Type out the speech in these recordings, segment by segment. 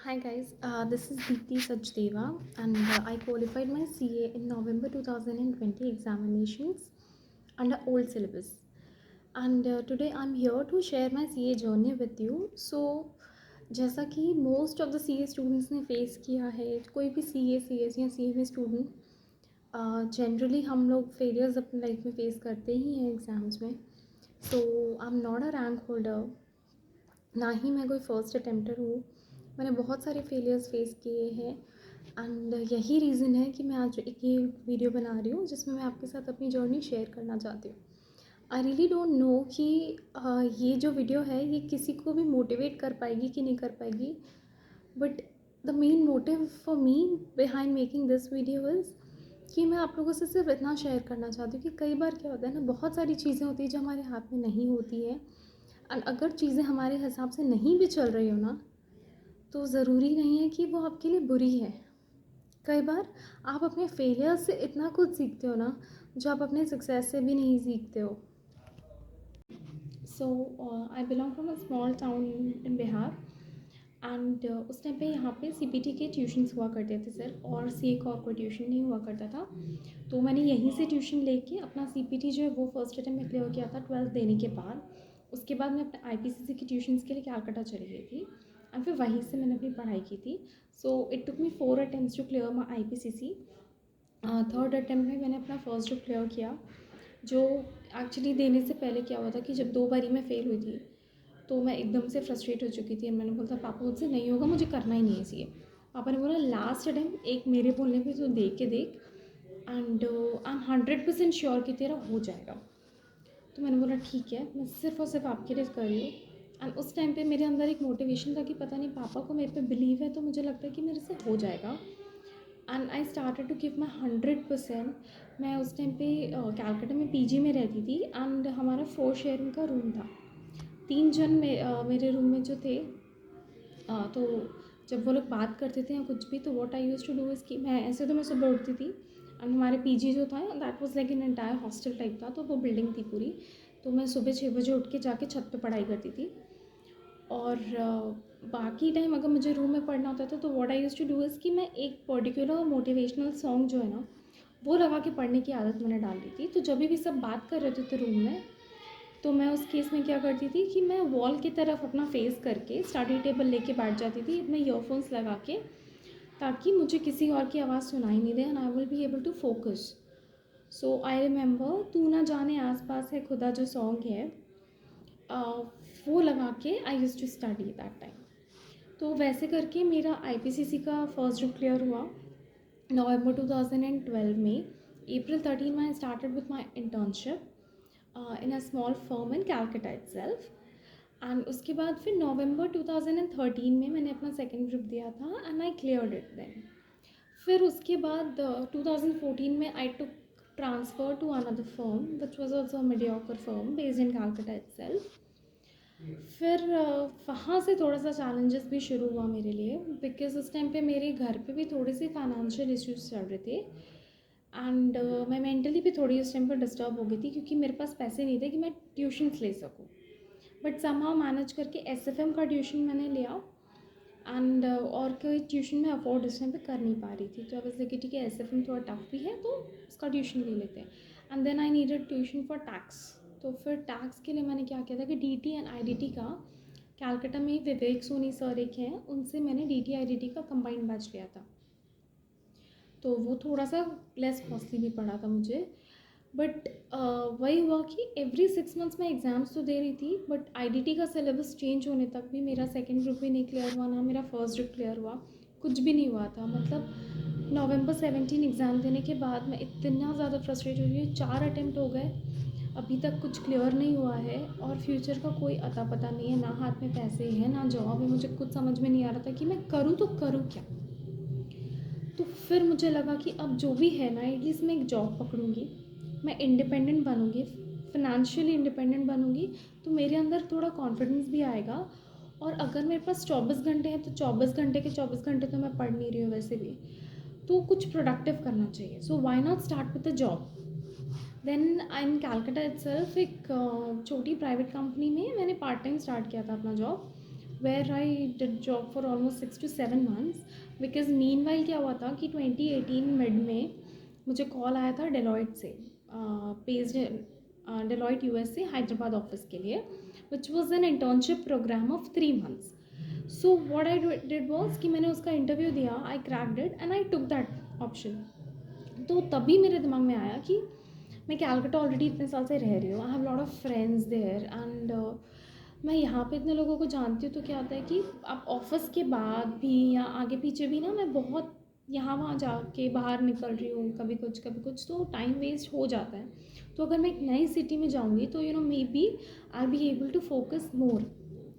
Hi guys, this is Deepti Sachdeva and I qualified my CA in November 2020 examinations under old syllabus. And today I'm here to share my CA journey with you. So जैसा कि most of the CA students ने face किया है, कोई भी CA, CS या CA में student generally हम लोग फेलियर्स अपनी लाइफ में फेस करते ही हैं एग्ज़ाम्स में. So I am not a rank holder, ना ही मैं कोई फर्स्ट अटेम्प्टर हूँ. मैंने बहुत सारे फेलियर्स फेस किए हैं एंड यही रीज़न है कि मैं आज एक ये वीडियो बना रही हूँ जिसमें मैं आपके साथ अपनी जर्नी शेयर करना चाहती हूँ. आई रियली डोंट नो कि ये जो वीडियो है ये किसी को भी मोटिवेट कर पाएगी कि नहीं कर पाएगी, but the main motive for me behind making this video is कि मैं आप लोगों से सिर्फ इतना शेयर करना चाहती हूँ कि कई बार क्या होता है ना, बहुत सारी चीज़ें होती हैं जो हमारे हाथ में नहीं होती है. एंड अगर चीज़ें हमारे हिसाब से नहीं भी चल रही हो ना, तो ज़रूरी नहीं है कि वो आपके लिए बुरी है. कई बार आप अपने फेलियर से इतना कुछ सीखते हो ना जो आप अपने सक्सेस से भी नहीं सीखते हो. So I belong from a small town in Bihar and उस टाइम पे यहाँ पे CPT के ट्यूशन्स हुआ करते थे सर, और CA का और कोई ट्यूशन नहीं हुआ करता था. तो मैंने यहीं से ट्यूशन लेके अपना CPT जो है वो फर्स्ट अटेम्प्ट में क्लियर किया था 12th देने के बाद. उसके बाद मैं अपने IPCC की ट्यूशन्स के लिए कलकत्ता चली गई थी एंड फिर वहीं से मैंने अपनी पढ़ाई की थी. So it took me 4 attempts to clear my IPCC. Third attempt में मैंने अपना फर्स्ट जो क्लियर किया, जो एक्चुअली देने से पहले क्या हुआ था कि जब 2 बारी मैं फ़ेल हुई थी तो मैं एकदम से फ्रस्ट्रेट हो चुकी थी. मैंने बोला था पापा मुझसे नहीं होगा, मुझे करना ही नहीं है CA. पापा ने बोला लास्ट अटेम्प्ट एक मेरे बोलने पे तो दे के देख एंड आई एम 100% श्योर कि तेरा हो जाएगा. तो मैंने बोला ठीक है, मैं सिर्फ और सिर्फ आपके लिए कर रही हूँ. एंड उस टाइम पे मेरे अंदर एक मोटिवेशन था कि पता नहीं पापा को मेरे पे बिलीव है तो मुझे लगता है कि मेरे से हो जाएगा. And I started to give my 100%. मैं उस टाइम पे कलकत्ता में PG में रहती थी एंड हमारा 4 शेयरिंग का रूम था. 3 जन मेरे रूम में जो थे. तो जब वो लोग बात करते थे या कुछ भी, तो what I used to do is कि मैं ऐसे तो मैं सुबह उठती थी एंड हमारे PG जो था that was like an entire hostel type था, तो वो बिल्डिंग थी पूरी. तो मैं सुबह 6 बजे उठ के जाके छत पे पढ़ाई करती थी. और बाकी टाइम अगर मुझे रूम में पढ़ना होता था तो what I used to do is कि मैं एक पर्टिकुलर मोटिवेशनल सॉन्ग जो है ना वो लगा के पढ़ने की आदत मैंने डाल दी थी. तो जब भी सब बात कर रहे थे रूम में, तो मैं उस केस में क्या करती थी कि मैं वॉल की तरफ अपना फेस करके स्टडी टेबल लेके बैठ जाती थी अपने ईयरफोन्स लगा के, ताकि मुझे किसी और की आवाज़ सुनाई नहीं दे and I will be able to focus. So I remember तू ना जाने आस पास है खुदा जो सॉन्ग है, वो लगा के I used to study that time. तो वैसे करके मेरा IPCC का फर्स्ट जो क्लियर हुआ नवंबर 2012 में. April 13 में I started with my internship in a small firm in Calcutta itself. And उसके बाद फिर नवंबर 2013 में मैंने अपना सेकेंड ग्रुप दिया था and I cleared it then. फिर उसके बाद 2014 में I took transfer to another firm which was also mediocre firm based in Calcutta itself. फिर वहाँ से थोड़ा सा चैलेंजेस भी शुरू हुआ मेरे लिए, बिकॉज उस टाइम पे मेरे घर पे भी थोड़े से फाइनेंशियल इश्यूज चल रहे थे एंड मैं मेंटली भी थोड़ी उस टाइम पर डिस्टर्ब हो गई थी क्योंकि मेरे पास पैसे नहीं थे कि मैं ट्यूशन्स ले सकूँ. बट समहाउ मैनेज करके SFM का ट्यूशन मैंने लिया एंड और कोई ट्यूशन मैं अफोर्ड उस टाइम पे कर नहीं पा रही थी. तो अब इसलिए कि ठीक है SFM थोड़ा टफ भी है तो उसका ट्यूशन ले लेते हैं. And then I needed tuition for tax. तो फिर टैक्स के लिए मैंने क्या किया था कि DT एंड IDT का कलकत्ता में विवेक सोनी सर एक हैं, उनसे मैंने DT IDT का कंबाइंड बैच लिया था. तो वो थोड़ा सा लेस कॉस्टली भी पड़ा था मुझे. बट वही हुआ कि एवरी 6 मंथ्स में एग्ज़ाम्स तो दे रही थी, बट IDT का सिलेबस चेंज होने तक भी मेरा सेकेंड ग्रुप भी नहीं क्लियर हुआ, ना मेरा फर्स्ट ग्रुप क्लियर हुआ. कुछ भी नहीं हुआ था. मतलब नवंबर 17 एग्ज़ाम देने के बाद मैं इतना ज़्यादा फ्रस्ट्रेट हो गई. 4 अटैम्प्ट हो गए, अभी तक कुछ क्लियर नहीं हुआ है और फ्यूचर का कोई अता पता नहीं है, ना हाथ में पैसे हैं ना जॉब है. मुझे कुछ समझ में नहीं आ रहा था कि मैं करूँ तो करूँ क्या. तो फिर मुझे लगा कि अब जो भी है ना एटलीस्ट मैं एक जॉब पकड़ूँगी, मैं इंडिपेंडेंट बनूँगी, फिनेंशियली इंडिपेंडेंट बनूँगी, तो मेरे अंदर थोड़ा कॉन्फिडेंस भी आएगा. और अगर मेरे पास 24 घंटे हैं तो 24 घंटे के 24 घंटे तो मैं पढ़ नहीं रही हूँ वैसे भी, तो कुछ प्रोडक्टिव करना चाहिए. So why not start with a job. Then I in Calcutta itself एक छोटी प्राइवेट कंपनी में मैंने पार्ट टाइम स्टार्ट किया था अपना job where I did job for almost 6 to 7 months. Because meanwhile क्या हुआ था कि 2018 मिड में मुझे कॉल आया था डेलॉयट से, बेस्ड डेलॉयट यूएस से हैदराबाद ऑफिस के लिए, which was an internship program of 3 months. So what I did was कि मैंने उसका इंटरव्यू दिया, I cracked it and I took that option. तो तभी मेरे दिमाग में आया कि मैं कैलकाटा ऑलरेडी इतने साल से रह रही हूँ, I have lot of friends there and मैं यहाँ पे इतने लोगों को जानती हूँ. तो क्या होता है कि अब ऑफिस के बाद भी या आगे पीछे भी ना मैं बहुत यहाँ वहाँ जाके बाहर निकल रही हूँ, कभी कुछ, तो टाइम वेस्ट हो जाता है. तो अगर मैं एक नई सिटी में जाऊँगी तो maybe I be able to focus more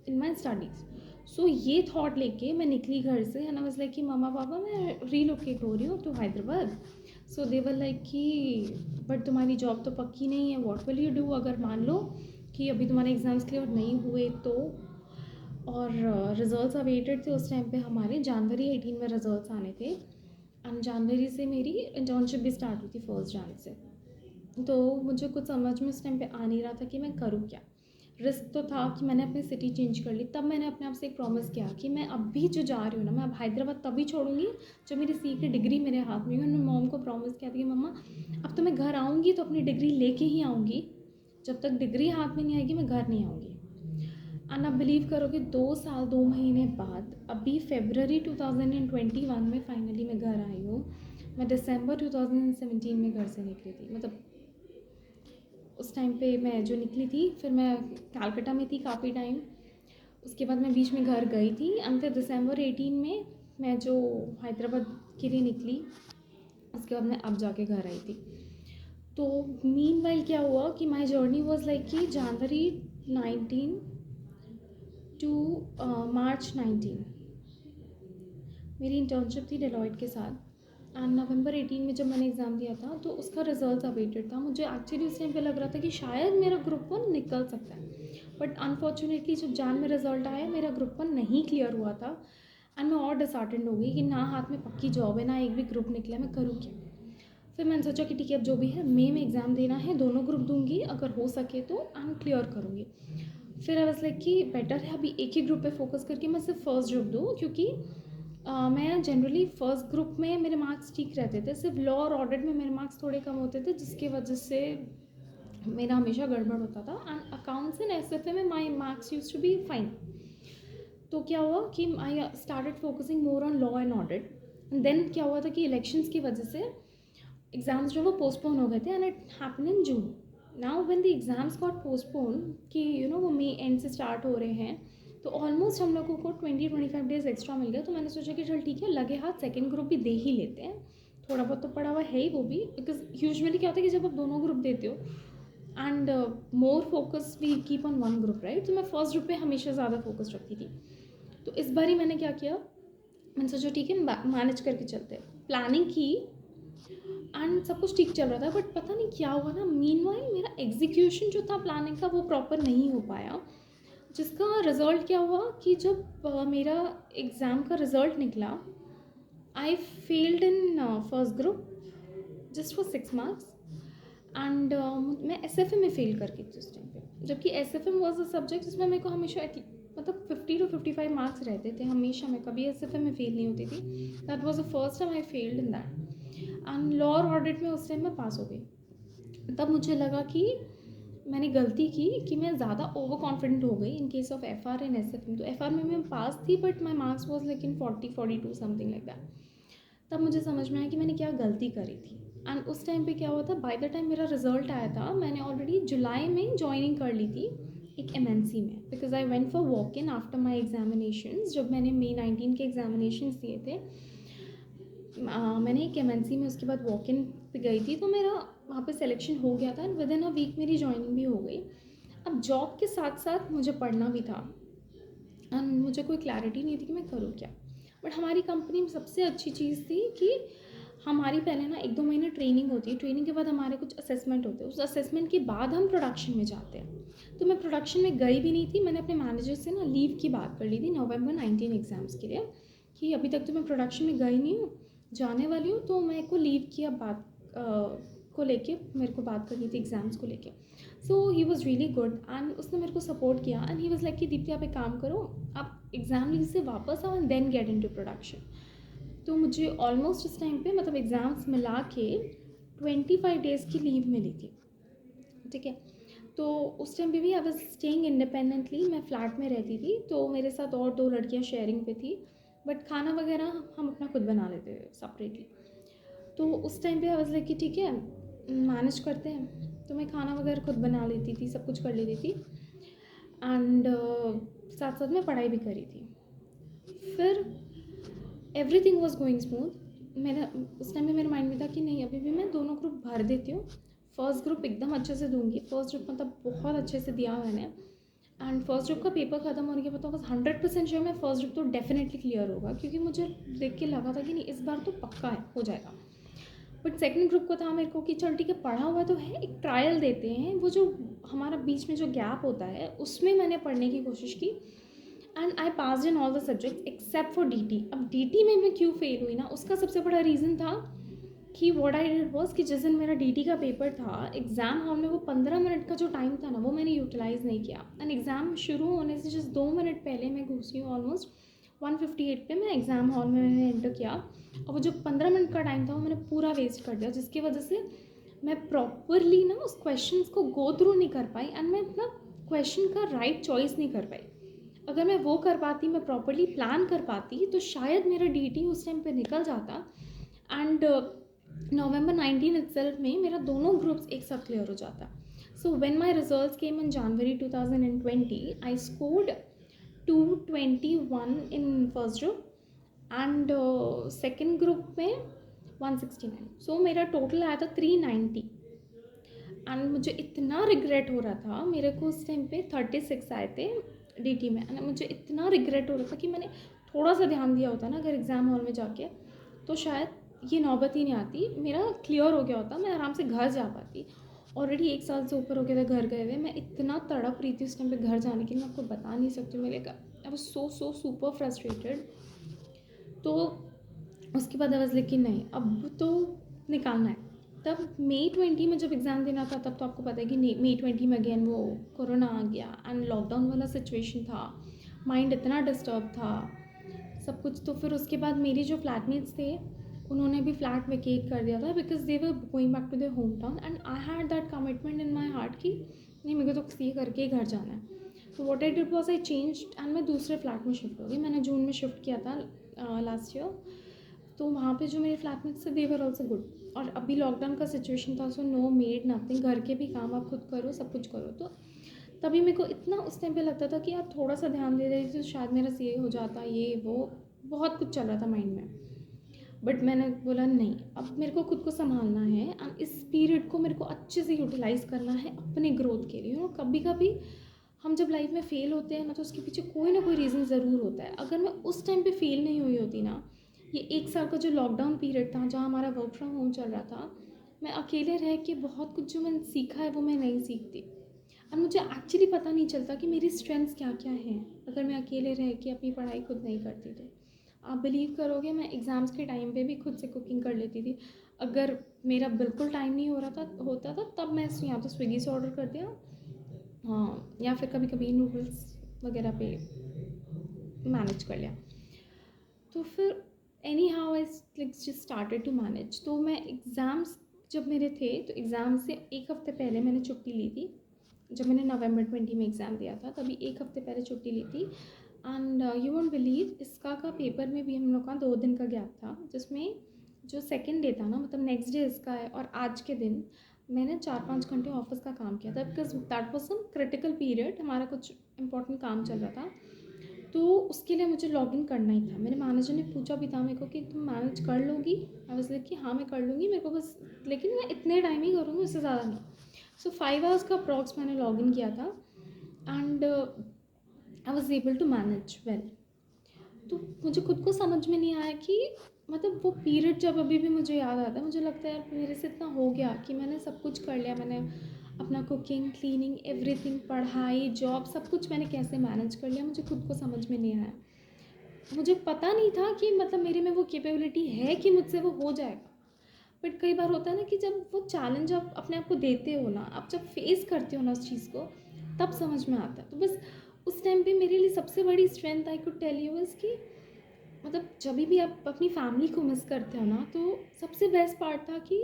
in my studies. So ये थॉट लेके मैं निकली घर से एंड आई वाज लाइक कि मम्मा पापा मैं रीलोकेट हो रही हूँ to Hyderabad. So they were like कि बट तुम्हारी जॉब तो पक्की नहीं है, व्हाट विल यू डू अगर मान लो कि अभी तुम्हारे एग्ज़ाम्स क्लियर नहीं हुए तो. और रिजल्ट्स अवेटेड थे उस टाइम पे, हमारे जनवरी 18 में रिजल्ट्स आने थे एंड जनवरी से मेरी इंटर्नशिप भी स्टार्ट हुई थी 1 जनवरी से. तो मुझे कुछ समझ में उस टाइम पे आ नहीं रहा था कि मैं करूँ क्या. रिस्क तो था कि मैंने अपनी सिटी चेंज कर ली. तब मैंने अपने आप से एक प्रॉमिस किया कि मैं अभी जो जा रही हूँ ना, मैं अब हैदराबाद तभी छोड़ूंगी जब मेरी सी की डिग्री मेरे हाथ में है. मैंने मॉम को प्रॉमिस किया था कि मम्मा अब तो मैं घर आऊँगी तो अपनी डिग्री लेके ही आऊँगी, जब तक डिग्री हाथ में नहीं आएगी मैं घर नहीं आऊँगी. एंड आप बिलीव करोगे 2 साल 2 महीने बाद अभी फरवरी 2021 में फाइनली मैं घर आई हूँ. मैं दिसंबर 2017 में घर से निकली थी. मतलब उस टाइम पे मैं जो निकली थी, फिर मैं कलकत्ता में थी काफ़ी टाइम, उसके बाद मैं बीच में घर गई थी एंड फिर दिसंबर 18 में मैं जो हैदराबाद के लिए निकली, उसके बाद मैं अब जाके घर आई थी. तो मीन वाइल क्या हुआ कि माई जर्नी वॉज लाइक कि जनवरी 19 टू मार्च 19 मेरी इंटर्नशिप थी डेलॉयट के साथ. एंड नवंबर 18 में जब मैंने एग्ज़ाम दिया था तो उसका रिजल्ट अवेटेड था. मुझे एक्चुअली उस टाइम पे लग रहा था कि शायद मेरा ग्रुप 1 निकल सकता है, बट अनफॉर्चुनेटली जब जान में रिजल्ट आया मेरा ग्रुप 1 नहीं क्लियर हुआ था. एंड मैं और डिसहार्टेंड हो गई कि ना हाथ में पक्की जॉब है ना एक भी ग्रुप निकला, मैं करूँ क्या. फिर मैंने सोचा कि ठीक है अब जो भी है मई में एग्ज़ाम देना है, दोनों ग्रुप दूंगी, अगर हो सके तो एंड क्लियर करूँगी. फिर आई वाज लाइक कि बेटर है अभी एक ही ग्रुप पे फोकस करके मैं सिर्फ फर्स्ट ग्रुप दूँ, क्योंकि मैं जनरली फर्स्ट ग्रुप में मेरे मार्क्स ठीक रहते थे, सिर्फ लॉ और ऑडिट में मेरे मार्क्स थोड़े कम होते थे, जिसकी वजह से मेरा हमेशा गड़बड़ होता था. एंड अकाउंट्स एंड एसएफए में my marks use to be fine. तो क्या हुआ कि I started focusing more on law and audit. Then क्या हुआ था कि इलेक्शंस की वजह से एग्ज़ाम्स जो वो पोस्टपोन हो गए थे and it happen in June. Now when the exams got postpone कि वो मई एंड से स्टार्ट हो रहे हैं, तो ऑलमोस्ट हम लोगों को 20-25 डेज़ एक्स्ट्रा मिल गया. तो मैंने सोचा कि चल ठीक है लगे हाथ सेकेंड ग्रुप भी दे ही लेते हैं, थोड़ा बहुत तो पढ़ा हुआ है ही वो भी. बिकॉज यूजुअली क्या होता है कि जब आप दोनों ग्रुप देते हो and more focus we keep on one group right, तो मैं फर्स्ट ग्रुप पे हमेशा ज़्यादा फोकस रखती थी. तो इस बार ही मैंने क्या किया, मैंने सोचा ठीक है मैनेज करके चलते हैं. प्लानिंग की एंड सब कुछ ठीक चल रहा था, बट पता नहीं क्या हुआ ना, मीनवाइल मेरा एग्जीक्यूशन जो था प्लानिंग का वो प्रॉपर नहीं हो पाया. जिसका रिज़ल्ट क्या हुआ कि जब मेरा एग्ज़ाम का रिज़ल्ट निकला, I failed in first group just for 6 marks. And मैं एसएफए में फेल कर गई थी उस टाइम पे, जबकि एसएफए वॉज अ सब्जेक्ट जिसमें मेरे को हमेशा मतलब 50 to 55 मार्क्स रहते थे हमेशा. मैं कभी एसएफए में फेल नहीं होती थी. That was the first time I failed in that. And law और ऑडिट में उस टाइम मैं पास हो गई. तब मुझे लगा कि मैंने गलती की कि मैं ज़्यादा ओवर कॉन्फिडेंट हो गई in case of FR and SFA. तो एफआर में मैं पास थी but my marks was like in 40-42 something like that. तब मुझे समझ में आया कि मैंने क्या गलती करी थी. एंड उस टाइम पे क्या हुआ था, बाय द टाइम मेरा रिजल्ट आया था मैंने ऑलरेडी जुलाई में ज्वाइनिंग कर ली थी एक एमएनसी में, because I went for walk in after my examination. जब मैंने मई 19 के एग्जामिनेशन दिए थे, मैंने एक एमएनसी में उसके बाद वॉक इन पे गई थी, तो मेरा वहाँ पे सिलेक्शन हो गया था and within a week मेरी ज्वाइनिंग भी हो गई. अब जॉब के साथ साथ मुझे पढ़ना भी था एंड मुझे कोई क्लैरिटी नहीं थी कि मैं करूँ क्या. बट हमारी कंपनी में सबसे अच्छी चीज़ थी कि हमारी पहले ना 1-2 महीने ट्रेनिंग होती है, ट्रेनिंग के बाद हमारे कुछ असेसमेंट होते हैं, उस असेसमेंट के बाद हम प्रोडक्शन में जाते हैं. तो मैं प्रोडक्शन में गई भी नहीं थी. मैंने अपने मैनेजर से ना लीव की बात कर ली थी नवंबर 19 एग्ज़ाम्स के लिए कि अभी तक तो मैं प्रोडक्शन में गई नहीं हूँ, जाने वाली हूँ, तो मेरे को लीव की अब बात को लेके मेरे को बात करनी थी एग्ज़ाम्स को लेके. So he was really good and उसने मेरे को सपोर्ट किया एंड ही वॉज़ लाइक कि दीप्ति आप एक काम करो, आप एग्ज़ाम लीव से वापस आओ and then get into production. तो मुझे ऑलमोस्ट इस टाइम पे मतलब एग्ज़ाम्स मिला के 25 डेज़ की लीव मिली थी, ठीक है। तो उस टाइम पे भी आई वाज स्टेइंग इंडिपेंडेंटली, मैं फ्लैट में रहती थी, तो मेरे साथ और 2 लड़कियां शेयरिंग पे थी, बट खाना वगैरह हम अपना खुद बना लेते थे सेपरेटली। तो उस टाइम पे आई वाज लाइक कि ठीक है मैनेज करते हैं, तो मैं खाना वगैरह खुद बना लेती थी, सब कुछ कर लेती थी एंड साथ साथ में पढ़ाई भी करी थी। फिर एवरीथिंग वाज गोइंग स्मूथ। मेरा उस टाइम में मेरे माइंड में था कि नहीं अभी भी मैं दोनों ग्रुप भर देती हूँ, फर्स्ट ग्रुप एकदम अच्छे से दूंगी, फर्स्ट ग्रुप मतलब बहुत अच्छे से दिया मैंने एंड फर्स्ट ग्रुप का पेपर ख़त्म होने के बाद तो बस 100% श्योर मैं फर्स्ट ग्रुप तो डेफिनेटली क्लियर होगा, क्योंकि मुझे देख के लगा था कि नहीं इस बार तो पक्का है हो जाएगा। बट सेकंड ग्रुप को था मेरे को कि चल ठीक है पढ़ा हुआ तो है, एक ट्रायल देते हैं, वो जो हमारा बीच में जो गैप होता है उसमें मैंने पढ़ने की कोशिश की and I pass in all the subjects except for D. अब डी में मैं क्यों फेल हुई ना, उसका सबसे बड़ा रीज़न था कि व्हाट आई डिड वाज कि जिस दिन मेरा डी का पेपर था एग्ज़ाम हॉल में, वो 15 मिनट का जो टाइम था ना वो मैंने यूटिलाइज़ नहीं किया एंड एग्ज़ाम शुरू होने से जस्ट 2 मिनट पहले मैं घुसी हूँ, ऑलमोस्ट 1:58 पे मैं एग्ज़ाम हॉल में मैंने एंटर किया और वो जो 15 मिनट का टाइम था वो मैंने पूरा वेस्ट कर दिया, जिसकी वजह से मैं प्रॉपरली ना उस क्वेश्चन को गो थ्रू नहीं कर पाई एंड मैं अपना क्वेश्चन का राइट चॉइस नहीं कर पाई। अगर मैं वो कर पाती, मैं प्रॉपरली प्लान कर पाती, तो शायद मेरा डी उस टाइम पे निकल जाता एंड नवंबर 19 इटसेल्फ में मेरा दोनों ग्रुप्स एक साथ क्लियर हो जाता। So when my results came in January 2020 I scored 221 in first group and second group में 169। सो मेरा टोटल आया था 390 एंड मुझे इतना रिग्रेट हो रहा था, मेरे को उस टाइम पे 36 आए थे डी में एंड मुझे इतना रिग्रेट हो रहा था कि मैंने थोड़ा सा ध्यान दिया होता ना अगर एग्ज़ाम हॉल में जाके, तो शायद ये नौबत ही नहीं आती, मेरा क्लियर हो गया होता, मैं आराम से घर जा पाती। ऑलरेडी 1 साल से ऊपर हो गया था घर गए हुए, मैं इतना तड़प रही थी उस टाइम पे घर जाने के लिए, मैं आपको बता नहीं सकती। मेरे का I was so super frustrated. तो उसके बाद आई वाज लाइक कि नहीं अब तो निकालना है। तब मई 20 में जब एग्ज़ाम देना था तब तो आपको पता है कि मई 20 में अगेन वो कोरोना आ गया एंड लॉकडाउन वाला सिचुएशन था, माइंड इतना डिस्टर्ब था सब कुछ। तो फिर उसके बाद मेरी जो फ्लैटमेट्स थे उन्होंने भी फ्लैट वेकेट कर दिया था because they were going back to their hometown and I had that commitment in my heart कि नहीं मेरे को तो सी करके ही घर जाना है। तो what I did was I change and मैं दूसरे फ्लैट में शिफ्ट हो गई। मैंने जून में शिफ्ट किया था लास्ट ईयर। तो वहाँ पे जो मेरे फ्लैटमेट्स थे दे वर ऑल्सो गुड, और अभी लॉकडाउन का सिचुएशन था, सो नो मेड नथिंग, घर के भी काम आप खुद करो, सब कुछ करो। तो तभी मेरे को इतना उस टाइम पे लगता था कि यार थोड़ा सा ध्यान दे देती तो शायद मेरा सी हो जाता, ये वो बहुत कुछ चल रहा था माइंड में। बट मैंने बोला नहीं अब मेरे को खुद को संभालना है एंड इस पीरियड को मेरे को अच्छे से यूटिलाइज़ करना है अपने ग्रोथ के लिए। कभी कभी हम जब लाइफ में फ़ेल होते हैं ना तो उसके पीछे कोई ना कोई रीज़न ज़रूर होता है। अगर मैं उस टाइम पे फ़ेल नहीं हुई होती ना, ये 1 साल का जो लॉकडाउन पीरियड था जहाँ हमारा वर्क फ्रॉम होम चल रहा था, मैं अकेले रह के बहुत कुछ जो मैंने सीखा है वो मैं नहीं सीखती और मुझे एक्चुअली पता नहीं चलता कि मेरी स्ट्रेंथ्स क्या क्या हैं अगर मैं अकेले रह के अपनी पढ़ाई खुद नहीं करती। तो आप बिलीव करोगे मैं एग्ज़ाम्स के टाइम पे भी खुद से कुकिंग कर लेती थी। अगर मेरा बिल्कुल टाइम नहीं हो रहा था होता था तब मैं यहाँ तो स्विगी से ऑर्डर कर दिया, हाँ, या फिर कभी कभी नूडल्स वगैरह पे मैनेज कर लिया। तो फिर anyhow I like just started to manage. तो मैं एग्ज़ाम्स जब मेरे थे तो एग्ज़ाम से एक हफ़्ते पहले मैंने छुट्टी ली थी। जब मैंने नवंबर 20 में एग्ज़ाम दिया था तभी एक हफ़्ते पहले छुट्टी ली थी एंड यू वोंट बिलीव इसका का पेपर में भी हम लोग का 2 दिन का गैप था, जिसमें जो सेकेंड डे था ना मतलब नेक्स्ट डे इसका है और आज के दिन मैंने 4-5 घंटे ऑफिस का काम किया था because that was some critical period, हमारा कुछ इंपॉर्टेंट काम चल रहा था। तो उसके लिए मुझे लॉगिन करना ही था। मेरे मैनेजर ने पूछा भी था मेरे को कि तुम मैनेज कर लोगी, आई वाज लाइक कि हाँ मैं कर लूँगी, मेरे को बस लेकिन मैं इतने टाइम ही करूँगी उससे ज़्यादा नहीं। सो 5 आवर्स का अप्रॉक्स मैंने लॉगिन किया था and I was able to manage well. तो मुझे खुद को समझ में नहीं आया कि मतलब वो पीरियड जब अभी भी मुझे याद आता है मुझे लगता है यार मेरे से इतना हो गया कि मैंने सब कुछ कर लिया, मैंने अपना कुकिंग क्लीनिंग एवरीथिंग पढ़ाई जॉब सब कुछ मैंने कैसे मैनेज कर लिया, मुझे खुद को समझ में नहीं आया। मुझे पता नहीं था कि मतलब मेरे में वो कैपेबिलिटी है कि मुझसे वो हो जाएगा। बट कई बार होता है ना कि जब वो चैलेंज आप अपने आप को देते हो ना, आप जब फेस करते हो ना उस चीज़ को, तब समझ में आता है। तो बस उस टाइम पे मेरे लिए सबसे बड़ी strength I could tell you is कि मतलब जब भी आप अपनी फैमिली को मिस करते हो ना, तो सबसे बेस्ट पार्ट था कि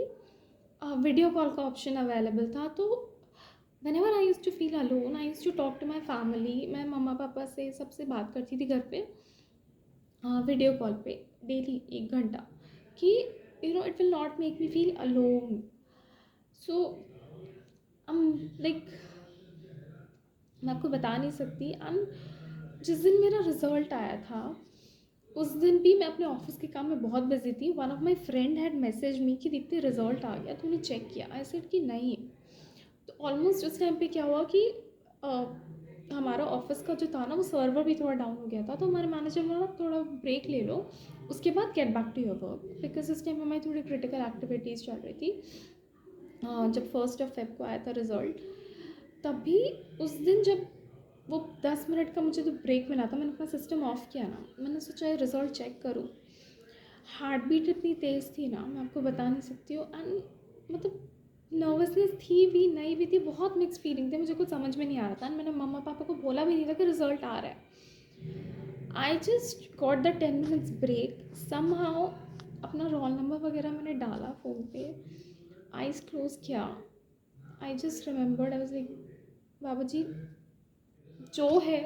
वीडियो कॉल का ऑप्शन अवेलेबल था। तो whenever I used to feel alone, I used to talk to my family. मैं मम्मा पापा से सबसे बात करती थी घर पे वीडियो कॉल पे डेली 1 घंटा, कि it will not make me feel alone. So like मैं आपको बता नहीं सकती। एंड जिस दिन मेरा रिज़ल्ट आया था, उस दिन भी मैं अपने ऑफिस के काम में बहुत बिजी थी। One of my friend had message me कि दीप्ति रिजल्ट आ गया, तूने चेक किया? आई सेड कि नहीं। तो ऑलमोस्ट उस टाइम पे क्या हुआ कि हमारा ऑफिस का जो था ना, वो सर्वर भी थोड़ा डाउन हो गया था। तो हमारे मैनेजर बोला थोड़ा ब्रेक ले लो, उसके बाद get back to your work, because उस टाइम हमारी थोड़ी क्रिटिकल एक्टिविटीज़ चल रही थी। जब 1 को आया था रिज़ल्ट, तभी उस दिन जब वो 10 मिनट का मुझे तो ब्रेक मिला था, मैंने अपना सिस्टम ऑफ किया ना, मैंने सोचा रिज़ल्ट चेक करूँ। हार्ट बीट इतनी तेज़ थी ना, मैं आपको बता नहीं सकती हूँ। एंड मतलब नर्वसनेस थी भी, नहीं भी थी, बहुत मिक्स फीलिंग थी, मुझे कुछ समझ में नहीं आ रहा था। मैंने मम्मा पापा को बोला भी नहीं था कि रिज़ल्ट आ रहा है। I just got the 10 minutes break somehow. अपना रोल नंबर वगैरह मैंने डाला फ़ोन पे, आइज़ क्लोज किया। I just remembered, I was like बाबा जी, जो है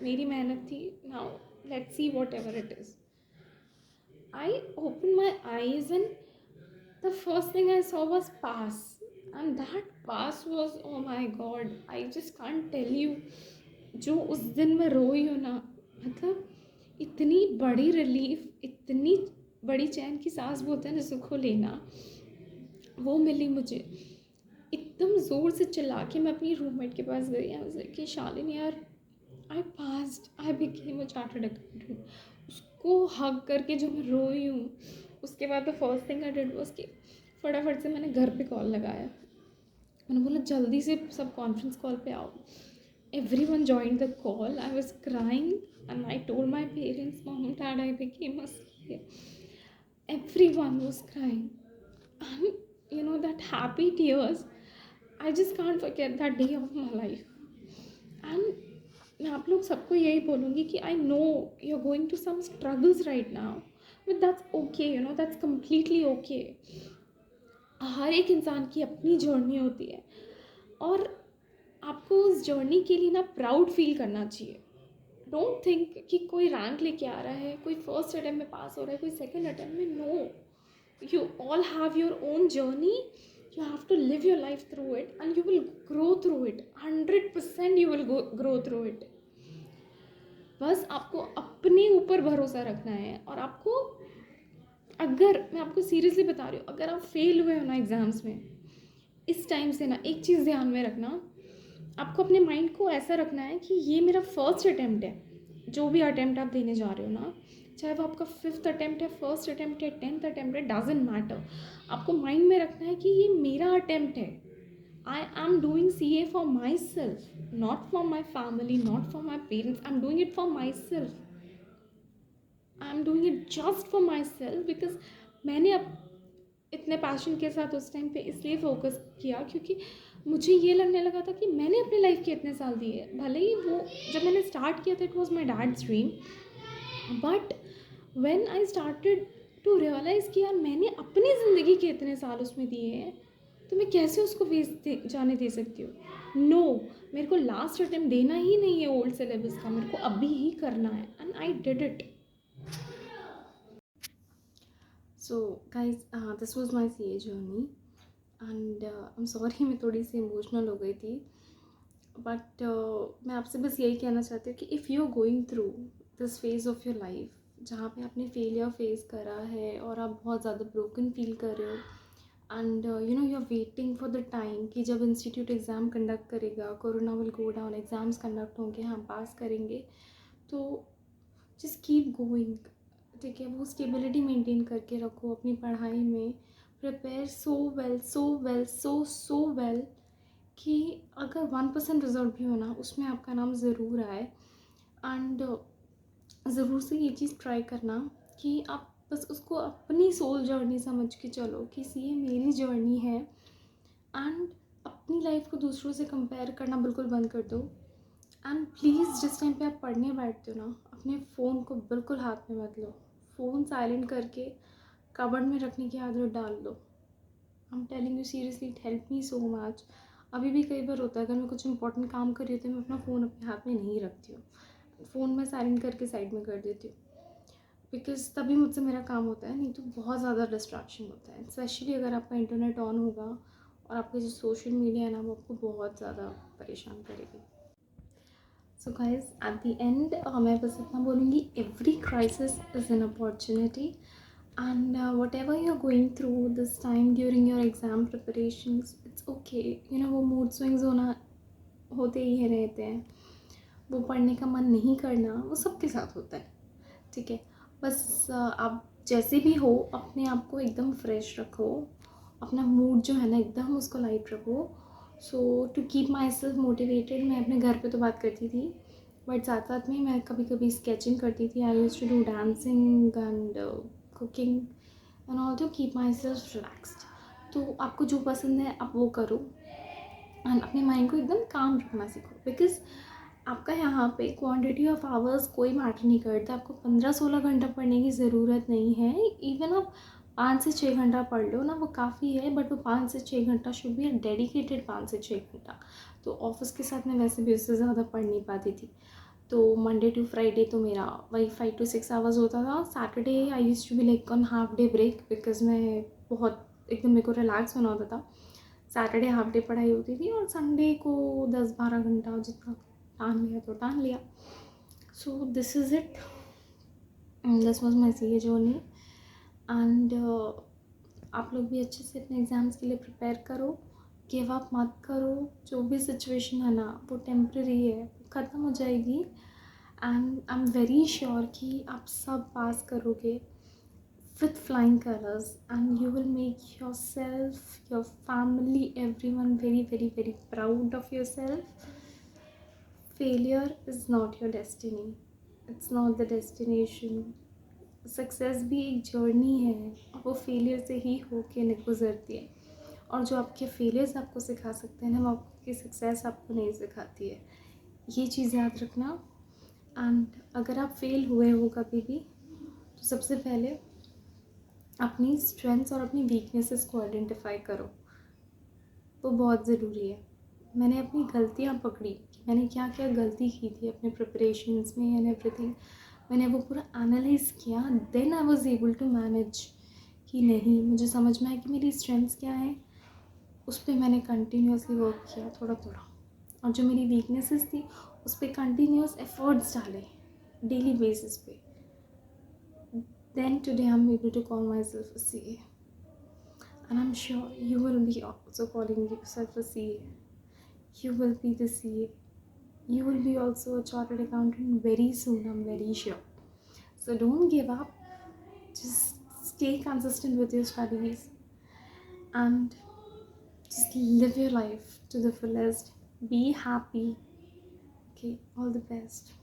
मेरी मेहनत थी, now let's see whatever it is. I opened my eyes and the first thing I saw was pass. And that pass was, oh my god, I just can't tell you. जो उस दिन मैं रोई हूँ ना, मतलब इतनी बड़ी रिलीफ, इतनी बड़ी चैन की सांस बोलते हैं ना सुखो लेना, वो मिली मुझे। एकदम ज़ोर से चिल्ला के मैं अपनी रूममेट के पास गई। आई वाज लाइक कि शालिनी यार, I passed, I became a chartered accountant. उसको हग करके जो मैं रोई हूँ, उसके बाद the first thing I did was कि फटाफट से मैंने घर पे कॉल लगाया। मैंने बोला जल्दी से सब कॉन्फ्रेंस कॉल पे आओ। Everyone joined the call. I was crying and I told my parents, mom dad, I became a CA. Everyone was crying. And that happy tears, I just can't forget that day of my life. And मैं आप लोग सबको यही बोलूँगी कि I know you are going to some struggles right now, but that's okay, that's completely okay. हर एक इंसान की अपनी जर्नी होती है, और आपको उस जर्नी के लिए ना प्राउड फील करना चाहिए। डोंट थिंक कि कोई रैंक लेके आ रहा है, कोई फर्स्ट अटैम्प्ट में पास हो रहा है, कोई सेकंड अटैम्प्ट में। No, you all have your own journey. You have to live your life through it, and you will grow through it. 100% you will grow through it. बस आपको अपने ऊपर भरोसा रखना है। और आपको, अगर मैं आपको सीरियसली बता रही हूँ, अगर आप फेल हुए हो ना एग्ज़ाम्स में, इस टाइम से ना एक चीज़ ध्यान में रखना, आपको अपने माइंड को ऐसा रखना है कि ये मेरा फर्स्ट अटैम्प्ट है। जो भी अटैम्प्ट आप देने जा रहे हो ना, चाहे वो आपका 5th अटैम्प्ट है, फर्स्ट अटैम्प्ट है, 10th अटैम्प्ट है, डजेंट मैटर। आपको माइंड में रखना है कि ये मेरा अटैम्प्ट है। I am doing CA for my self, not for my family, not for my parents. I am doing it for my self. I am doing it just for my self, because मैंने अब इतने passion के साथ उस time पे इसलिए focus किया क्योंकि मुझे ये लगने लगा था कि मैंने अपने लाइफ के इतने साल दिए। भले ही वो जब मैंने स्टार्ट किया था it was my dad's dream, but when I started to realise कि यार मैंने अपनी ज़िंदगी के इतने साल उसमें दिए हैं, तो मैं कैसे उसको वेस्ट जाने दे सकती हूँ। नो, मेरे को लास्ट अटेम्प्ट देना ही नहीं है ओल्ड सिलेबस का, मेरे को अभी ही करना है, and I did it. So guys, this was my CA journey, and I am sorry मैं थोड़ी सी इमोशनल हो गई थी, बट मैं आपसे बस यही कहना चाहती हूँ कि if you are going through this phase of your life, जहाँ पे आपने फेलियर फेस करा है और आप बहुत ज़्यादा ब्रोकन फील कर रहे हो, and you are waiting for the time कि जब इंस्टीट्यूट एग्ज़ाम कंडक्ट करेगा, corona will go down, exams conduct होंगे, हम पास करेंगे, तो जस्ट कीप गोइंग। ठीक है, वो स्टेबिलिटी मेंटेन करके रखो अपनी पढ़ाई में। Prepare so well, so well, so well कि अगर 1% रिजल्ट भी हो ना, उसमें आपका नाम ज़रूर आए। एंड ज़रूर से ये चीज़ ट्राई करना कि आप बस उसको अपनी सोल जर्नी समझ के चलो कि ये मेरी जर्नी है। एंड अपनी लाइफ को दूसरों से कंपेयर करना बिल्कुल बंद कर दो। एंड प्लीज़ जिस टाइम पे आप पढ़ने बैठते हो ना, अपने फ़ोन को बिल्कुल हाथ में मत लो। फ़ोन साइलेंट करके कबर्ड में रखने की आदत डाल लो। I am telling you seriously, it help me so much. अभी भी कई बार होता है, अगर मैं कुछ इंपॉर्टेंट काम कर रही होती हूँ, मैं अपना फ़ोन अपने हाथ में नहीं रखती हूँ, फ़ोन में साइलेंट करके साइड में कर देती हूँ, बिकॉज़ तभी मुझसे मेरा काम होता है। नहीं तो बहुत ज़्यादा डिस्ट्रैक्शन होता है, स्पेशली अगर आपका इंटरनेट ऑन होगा और आपका जो सोशल मीडिया है ना, वो आपको बहुत ज़्यादा परेशान करेगी। So guys, at the end मैं बस इतना बोलूँगी, every crisis is an opportunity. And whatever you're going through this time during your exam preparations, it's okay. You know, वो mood swings होते ही रहते हैं, वो पढ़ने का मन नहीं करना, वो सबके साथ होता है, ठीक है। बस आप जैसे भी हो, अपने आप को एकदम फ्रेश रखो, अपना मूड जो है ना एकदम उसको लाइट रखो। So to keep myself motivated, मैं अपने घर पे तो बात करती थी, बट साथ साथ में मैं कभी कभी स्केचिंग करती थी। I used to do dancing and cooking and all to keep myself relaxed. तो आपको जो पसंद है आप वो करो एंड अपने माइंड को एकदम काम रखना सीखो, बिकॉज आपका यहाँ पे क्वांटिटी ऑफ आवर्स कोई मैटर नहीं करता। आपको 15-16 घंटा पढ़ने की ज़रूरत नहीं है। इवन आप 5 से 6 घंटा पढ़ लो ना, वो काफ़ी है, बट वो 5 से 6 घंटा शुड बी डेडिकेटेड 5 से 6 घंटा। तो ऑफिस के साथ मैं वैसे भी उससे ज़्यादा पढ़ नहीं पाती थी। तो मंडे टू फ्राइडे तो मेरा वही 5 to 6 आवर्स होता था। Saturday I used to be like on half day break, because मैं बहुत एकदम मेरे को रिलैक्स होना होता था। सैटरडे हाफ डे पढ़ाई होती थी और संडे को 10-12 घंटा जितना टान लिया तो टान लिया। So this is it, this was my C A journey. And आप लोग भी अच्छे से अपने एग्ज़ाम्स के लिए प्रिपेयर करो, गिव अप मत करो। जो भी सिचुएशन है ना, वो टेम्प्रेरी है, ख़त्म हो जाएगी। And I am very sure कि आप सब पास करोगे with flying colors, and you will make yourself, your family, everyone very very very proud of yourself. Failure is not your destiny, it's not the destination. Success भी एक journey है और वो failure से ही होके गुजरती है। और जो आपके फेलियर्स आपको सिखा सकते हैं ना, वो आपकी सक्सेस आपको नहीं सिखाती है। ये चीज़ याद रखना। एंड अगर आप फेल हुए हो कभी भी, तो सबसे पहले अपनी स्ट्रेंथ्स और अपनी वीकनेसेस को आइडेंटिफाई करो, वो बहुत ज़रूरी है। मैंने अपनी गलतियाँ पकड़ी कि मैंने क्या क्या गलती की थी अपने प्रिपरेशंस में एंड एवरीथिंग, मैंने वो पूरा एनालाइज किया। Then I was able to manage कि नहीं, मुझे समझ में आया कि मेरी स्ट्रेंथ्स क्या हैं, उस पर मैंने कंटिन्यूसली वर्क किया थोड़ा थोड़ा। और जो मेरी वीकनेसेस थी उस पर कंटिन्यूस एफर्ट्स डाले डेली बेसिस पे। Then today I'm able to call myself a CA. And I'm sure you will be also calling yourself a CA. You will be the CA. You will be also a chartered accountant very soon, I'm very sure. So don't give up. Just stay consistent with your studies and just live your life to the fullest. Be happy. Okay, all the best.